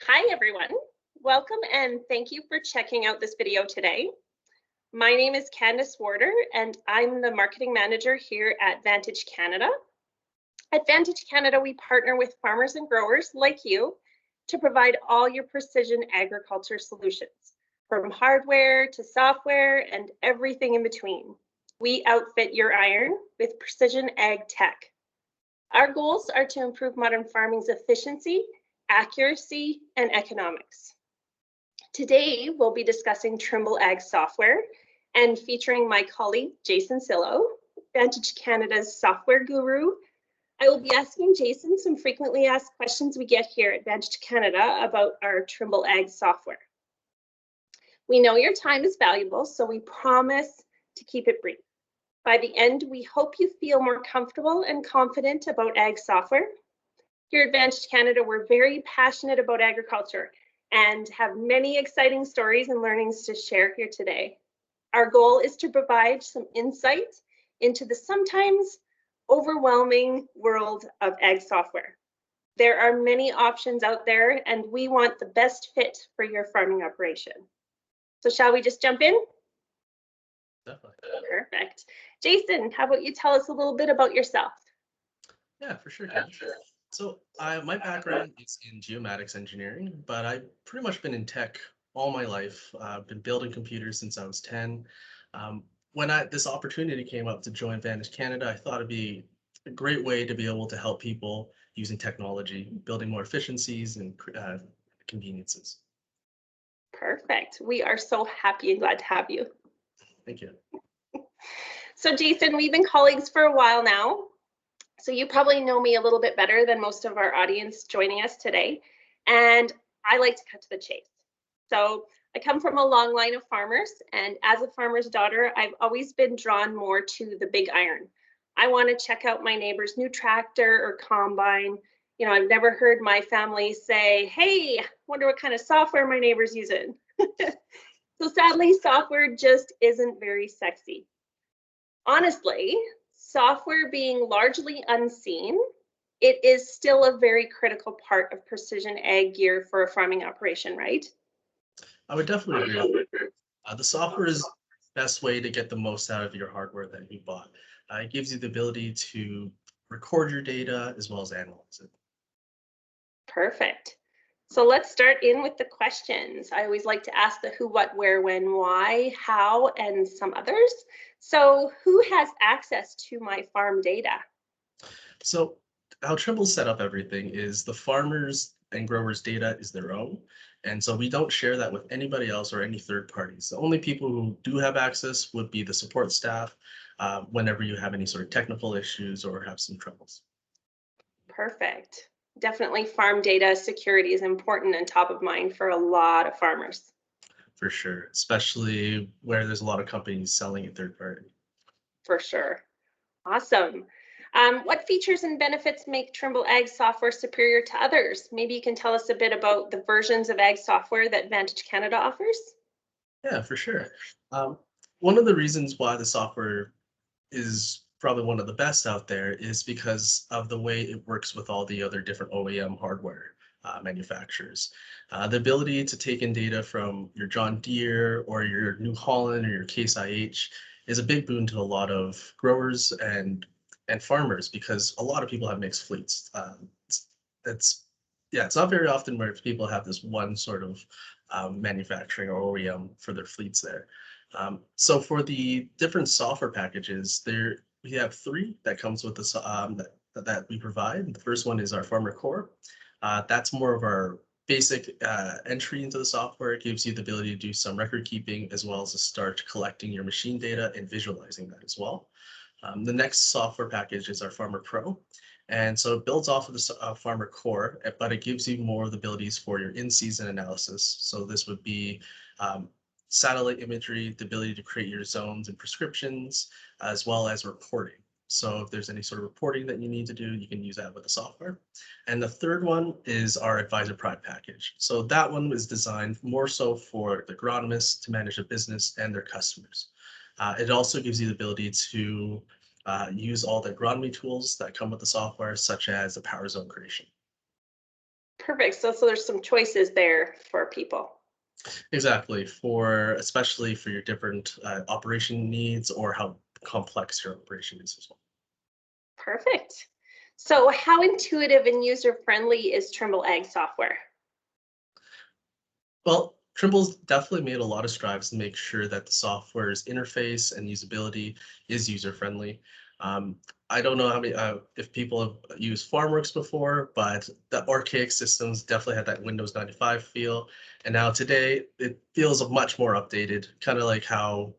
Hi, everyone. Welcome and thank you for checking out this video today. My name is Candace Warder and I'm the marketing manager here at Vantage Canada. At Vantage Canada, we partner with farmers and growers like you to provide all your precision agriculture solutions, from hardware to software and everything in between. We outfit your iron with precision ag tech. Our goals are to improve modern farming's efficiency, accuracy, and economics. Today, we'll be discussing Trimble Ag Software and featuring my colleague, Jason Cillo, Vantage Canada's software guru. I will be asking Jason some frequently asked questions we get here at Vantage Canada about our Trimble Ag Software. We know your time is valuable, so we promise to keep it brief. By the end, we hope you feel more comfortable and confident about ag software. Here at Vantage Canada, we're very passionate about agriculture and have many exciting stories and learnings to share here today. Our goal is to provide some insight into the sometimes overwhelming world of ag software. There are many options out there, and we want the best fit for your farming operation. So shall we just jump in? Definitely. Perfect. Jason, how about you tell us a little bit about yourself? Yeah, for sure. Ken. So my background is in geomatics engineering, but I've pretty much been in tech all my life. I've been building computers since I was 10. When this opportunity came up to join Vantage Canada, I thought it'd be a great way to be able to help people using technology, building more efficiencies and conveniences. Perfect. We are so happy and glad to have you. Thank you. So Jason, we've been colleagues for a while now. So you probably know me a little bit better than most of our audience joining us today. And I like to cut to the chase. So I come from a long line of farmers, and as a farmer's daughter, I've always been drawn more to the big iron. I want to check out my neighbor's new tractor or combine. You know, I've never heard my family say, hey, wonder what kind of software my neighbor's using. So sadly, software just isn't very sexy. Honestly, software being largely unseen, it is still a very critical part of precision ag gear for a farming operation, right? I would definitely agree. The software is the best way to get the most out of your hardware that you bought. It gives you the ability to record your data as well as analyze it. Perfect. So let's start in with the questions. I always like to ask the who, what, where, when, why, how, and some others. So who has access to my farm data? So how Trimble set up everything is the farmers and growers' data is their own. And so we don't share that with anybody else or any third parties. The only people who do have access would be the support staff whenever you have any sort of technical issues or have some troubles. Perfect. Definitely farm data security is important and top of mind for a lot of farmers. For sure, especially where there's a lot of companies selling it third party. For sure. Awesome. What features and benefits make Trimble Ag software superior to others? Maybe you can tell us a bit about the versions of ag software that Vantage Canada offers. Yeah, for sure. One of the reasons why the software is probably one of the best out there is because of the way it works with all the other different OEM hardware manufacturers. The ability to take in data from your John Deere or your New Holland or your Case IH is a big boon to a lot of growers and farmers because a lot of people have mixed fleets. It's yeah, it's not very often where people have this one sort of manufacturing or OEM for their fleets there. So for the different software packages, we have three that comes with this that we provide. The first one is our Farmer Core. That's more of our basic entry into the software. It gives you the ability to do some record keeping as well as to start collecting your machine data and visualizing that as well. The next software package is our Farmer Pro. And so it builds off of the Farmer Core, but it gives you more of the abilities for your in-season analysis. So this would be satellite imagery, the ability to create your zones and prescriptions, as well as reporting. So if there's any sort of reporting that you need to do, you can use that with the software. And the third one is our Advisor Prime package. So that one is designed more so for the agronomists to manage a business and their customers. It also gives you the ability to use all the agronomy tools that come with the software, such as the power zone creation. Perfect. So there's some choices there for people. Exactly, especially for your different operation needs or how complex your operation is as well. Perfect. So how intuitive and user-friendly is Trimble Ag Software? Well, Trimble's definitely made a lot of strides to make sure that the software's interface and usability is user-friendly. Um, I don't know how many if people have used FarmWorks before, but the archaic systems definitely had that Windows 95 feel. And now today it feels much more updated, kind of like how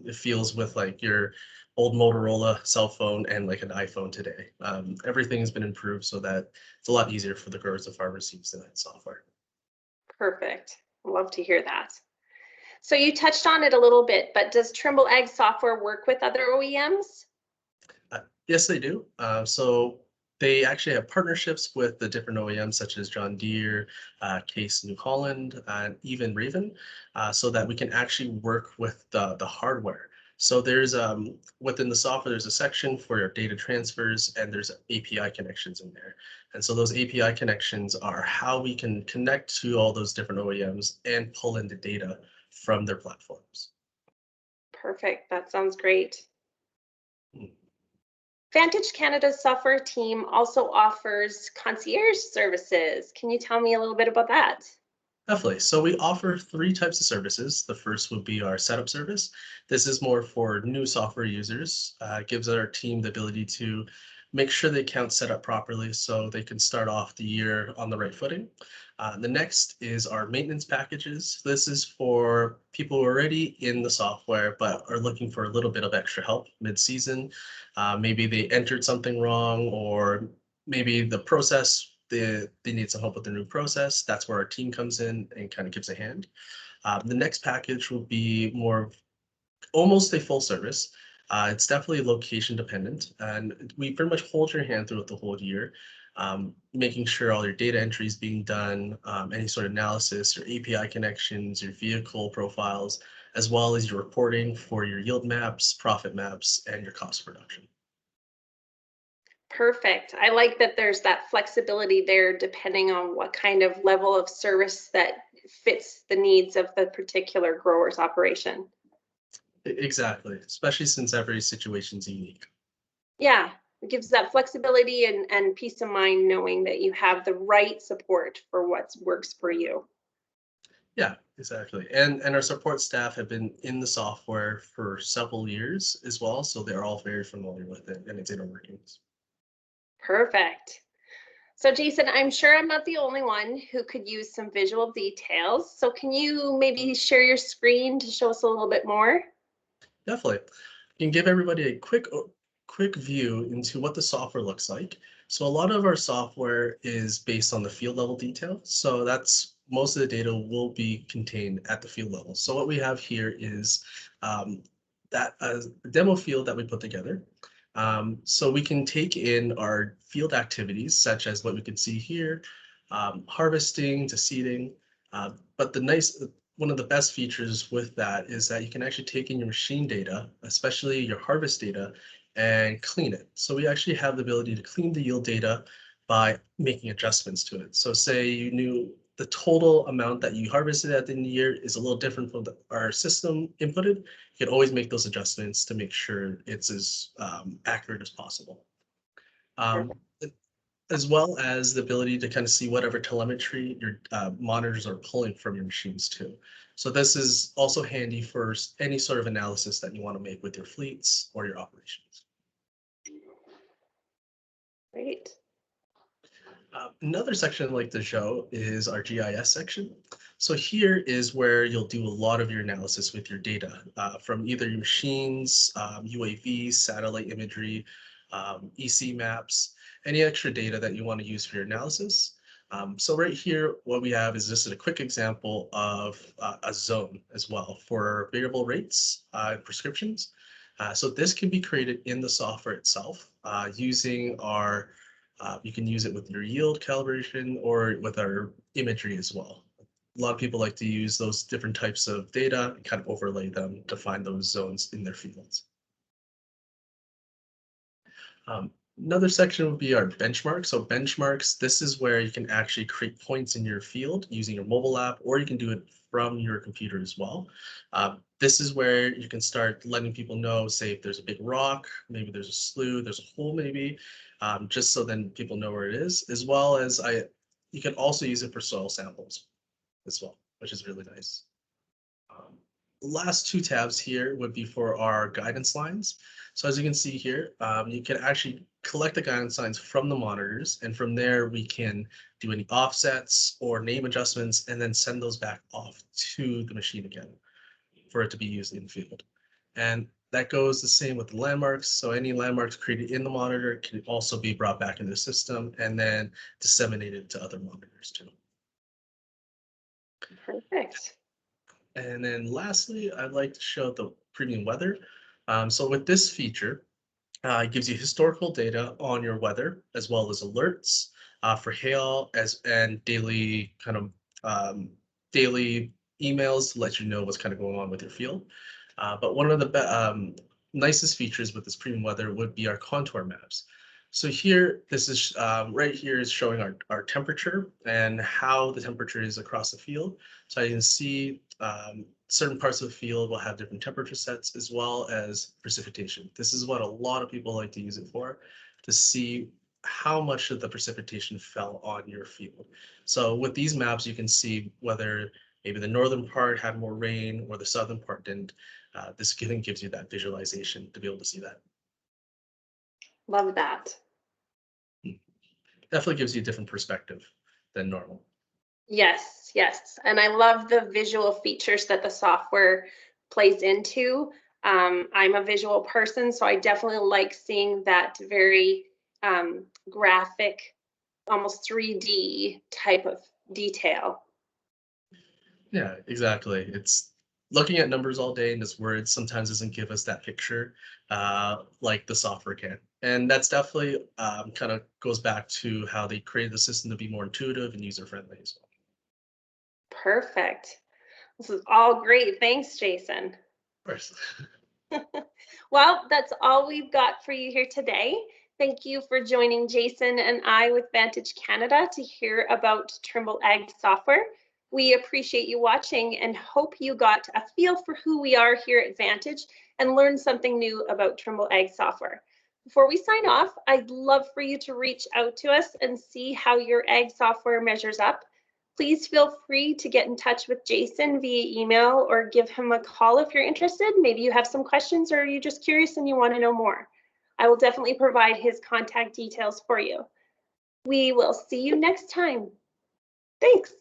it feels with like your old Motorola cell phone and like an iPhone today. Everything has been improved so that it's a lot easier for the growers and farmers to use that software. Perfect. Love to hear that. So you touched on it a little bit, but does Trimble Ag Software work with other OEMs? Yes, they do. So they actually have partnerships with the different OEMs such as John Deere, Case New Holland, and even Raven, so that we can actually work with the hardware. So there's within the software, there's a section for your data transfers and there's API connections in there. And so those API connections are how we can connect to all those different OEMs and pull in the data from their platforms. Perfect. That sounds great. Hmm. Vantage Canada's software team also offers concierge services. Can you tell me a little bit about that? Definitely. So we offer three types of services. The first would be our setup service. This is more for new software users. It gives our team the ability to make sure the account's set up properly so they can start off the year on the right footing. The next is our maintenance packages. This is for people who are already in the software but are looking for a little bit of extra help mid-season. Maybe they entered something wrong, or maybe the process they need some help with the new process. That's where our team comes in and kind of gives a hand. The next package will be more almost a full service. It's definitely location dependent, and we pretty much hold your hand throughout the whole year, making sure all your data entry is being done, any sort of analysis, your API connections, your vehicle profiles, as well as your reporting for your yield maps, profit maps, and your cost reduction. Perfect. I like that there's that flexibility there depending on what kind of level of service that fits the needs of the particular grower's operation. Exactly, especially since every situation's unique. Yeah, it gives that flexibility and peace of mind knowing that you have the right support for what works for you. Yeah, exactly. And our support staff have been in the software for several years as well, so they're all very familiar with it and its inner workings. Perfect. So Jason, I'm sure I'm not the only one who could use some visual details. So can you maybe share your screen to show us a little bit more? Definitely. You can give everybody a quick view into what the software looks like. So a lot of our software is based on the field level detail. So that's most of the data will be contained at the field level. So what we have here is um, that demo field that we put together. So we can take in our field activities, such as what we can see here, harvesting to seeding. But one of the best features with that is that you can actually take in your machine data, especially your harvest data, and clean it. So we actually have the ability to clean the yield data by making adjustments to it. So say you knew the total amount that you harvested at the end of the year is a little different from our system inputted, you can always make those adjustments to make sure it's as accurate as possible. Um, as well as the ability to kind of see whatever telemetry your monitors are pulling from your machines too. So this is also handy for any sort of analysis that you want to make with your fleets or your operations. Great. Another section I'd like to show is our GIS section. So here is where you'll do a lot of your analysis with your data from either your machines, UAVs, satellite imagery, EC maps, any extra data that you want to use for your analysis. So right here, what we have is just a quick example of a zone as well for variable rates and prescriptions. So this can be created in the software itself using our you can use it with your yield calibration or with our imagery as well. A lot of people like to use those different types of data and kind of overlay them to find those zones in their fields. Another section would be our benchmarks. So benchmarks, this is where you can actually create points in your field using your mobile app, or you can do it from your computer as well. This is where you can start letting people know, say if there's a big rock, maybe there's a slough, there's a hole maybe, just so then people know where it is, as well as you can also use it for soil samples as well, which is really nice. Last two tabs here would be for our guidance lines. So as you can see here, you can actually collect the guidance lines from the monitors, and from there we can do any offsets or name adjustments and then send those back off to the machine again for it to be used in field. And that goes the same with the landmarks. So any landmarks created in the monitor can also be brought back into the system and then disseminated to other monitors too. Perfect. And then lastly, I'd like to show the premium weather. So with this feature, it gives you historical data on your weather as well as alerts for hail and daily daily emails to let you know what's kind of going on with your field. But one of the nicest features with this premium weather would be our contour maps. So here, this is right here is showing our temperature and how the temperature is across the field. So you can see certain parts of the field will have different temperature sets as well as precipitation. This is what a lot of people like to use it for, to see how much of the precipitation fell on your field. So with these maps, you can see whether maybe the northern part had more rain or the southern part didn't. This gives you that visualization to be able to see that. Love that. Definitely gives you a different perspective than normal. Yes, yes. And I love the visual features that the software plays into. I'm a visual person, so I definitely like seeing that very graphic, almost 3D type of detail. Yeah, exactly. It's looking at numbers all day and just words sometimes doesn't give us that picture like the software can. And that's definitely kind of goes back to how they created the system to be more intuitive and user friendly as well. Perfect. This is all great. Thanks, Jason. Of course. Well, that's all we've got for you here today. Thank you for joining Jason and I with Vantage Canada to hear about Trimble Ag Software. We appreciate you watching and hope you got a feel for who we are here at Vantage and learned something new about Trimble Ag Software. Before we sign off, I'd love for you to reach out to us and see how your ag software measures up. Please feel free to get in touch with Jason via email or give him a call if you're interested. Maybe you have some questions or you're just curious and you want to know more. I will definitely provide his contact details for you. We will see you next time. Thanks.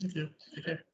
Thank you. Take care.